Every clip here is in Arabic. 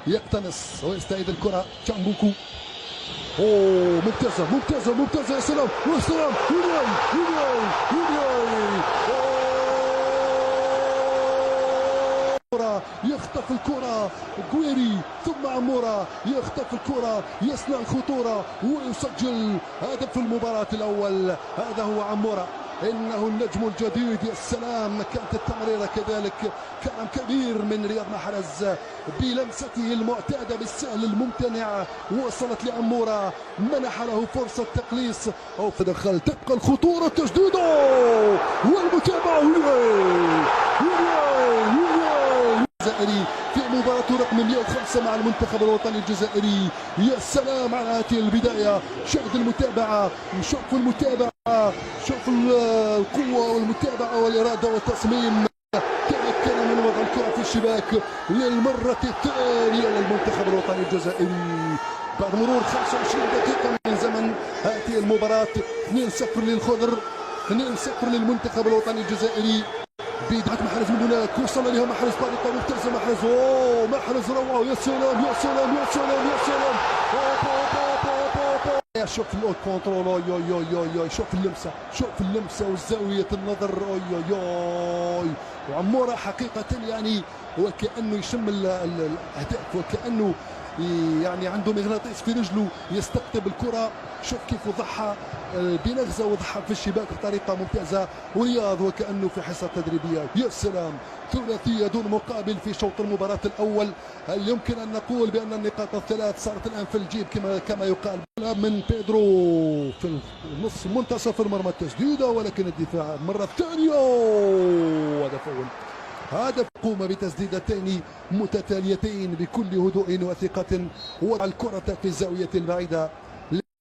يقتنص ويستعيد الكرة تشامبوكو. اوه ممتازة ممتازة ممتازة، يا سلام يا سلام، يوناي يوناي يوناي، يخطف الكرة جويري، ثم عمورة يخطف الكرة، يصنع الخطورة ويسجل هدف المباراة الأول. هذا هو عمورة، إنه النجم الجديد. يا سلام، كانت التمريرة كذلك كلام كبير من رياض محرز بلمسته المعتادة بالسهل الممتنع، وصلت لعمورة، منح له فرصة تقليص أو تدخل، تبقى الخطورة، تسديده والمتابعة الجزائري في مباراة رقم 105 مع المنتخب الوطني الجزائري. يا سلام على هذه البداية، شاهد المتابعة، شوف المتابعة، شوف القوة والمتابعة والإرادة والتصميم. تمكن من وضع الكرة في الشباك للمرة الثانية للمنتخب الوطني الجزائري بعد مرور 25 دقيقة من زمن هذه المباراة. 2-0 للخضر، 2-0 للمنتخب الوطني الجزائري. بدعة محرز من هناك، وصل لها محرز بطريقة ممتازة. محرز، اوه محرز روعة، يا سلام يا سلام يا سلام يا سلام. شوف الاوت كونترول، اوي اوي اوي اوي، شوف اللمسة، شوف اللمسة وزاوية النظر، اوي اوي اوي. وعمورة حقيقة يعني وكأنه يشم الأهداف، وكأنه يعني عنده مغناطيس في رجله، يستقطب الكرة. شوف كيف ضحى بنغزة وضحى في الشباك بطريقة ممتازة. ورياض وكأنه في حصة تدريبية. يا سلام، ثلاثية دون مقابل في شوط المباراة الأول. هل يمكن أن نقول بأن النقاط الثلاث صارت الآن في الجيب كما يقال؟ من بيدرو في النص منتصف المرمى، التسديدة ولكن الدفاع مرة ثانية. هذا فاول، هدف قوم بتسديدتين متتاليتين بكل هدوء وثقة، وضع الكرة في الزاوية البعيدة.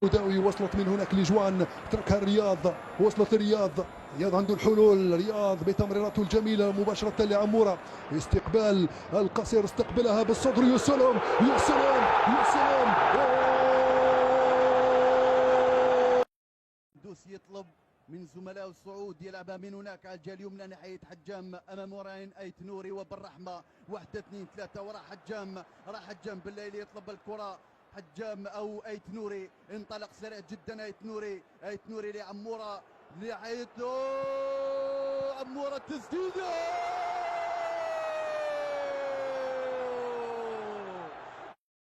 المداوي وصلت من هناك لجوان، تركها الرياض، وصلت الرياض، رياض عنده الحلول، رياض بتمريراته الجميلة مباشرة لعمورة، استقبال القصير، استقبلها بالصدر، يا سلام يا سلام يا سلام. دوس يطلب من زملاء الصعود، يلعبها من هناك على الجهه اليمنى ناحيه حجام، امام وراين ايت نوري وبالرحمه، 1 2 3 ورا حجام، راح حجام بالليل يطلب الكره، حجام او ايت نوري، انطلق سريع جدا ايت نوري، ايت نوري لعموره، ناحيه عموره، تسديده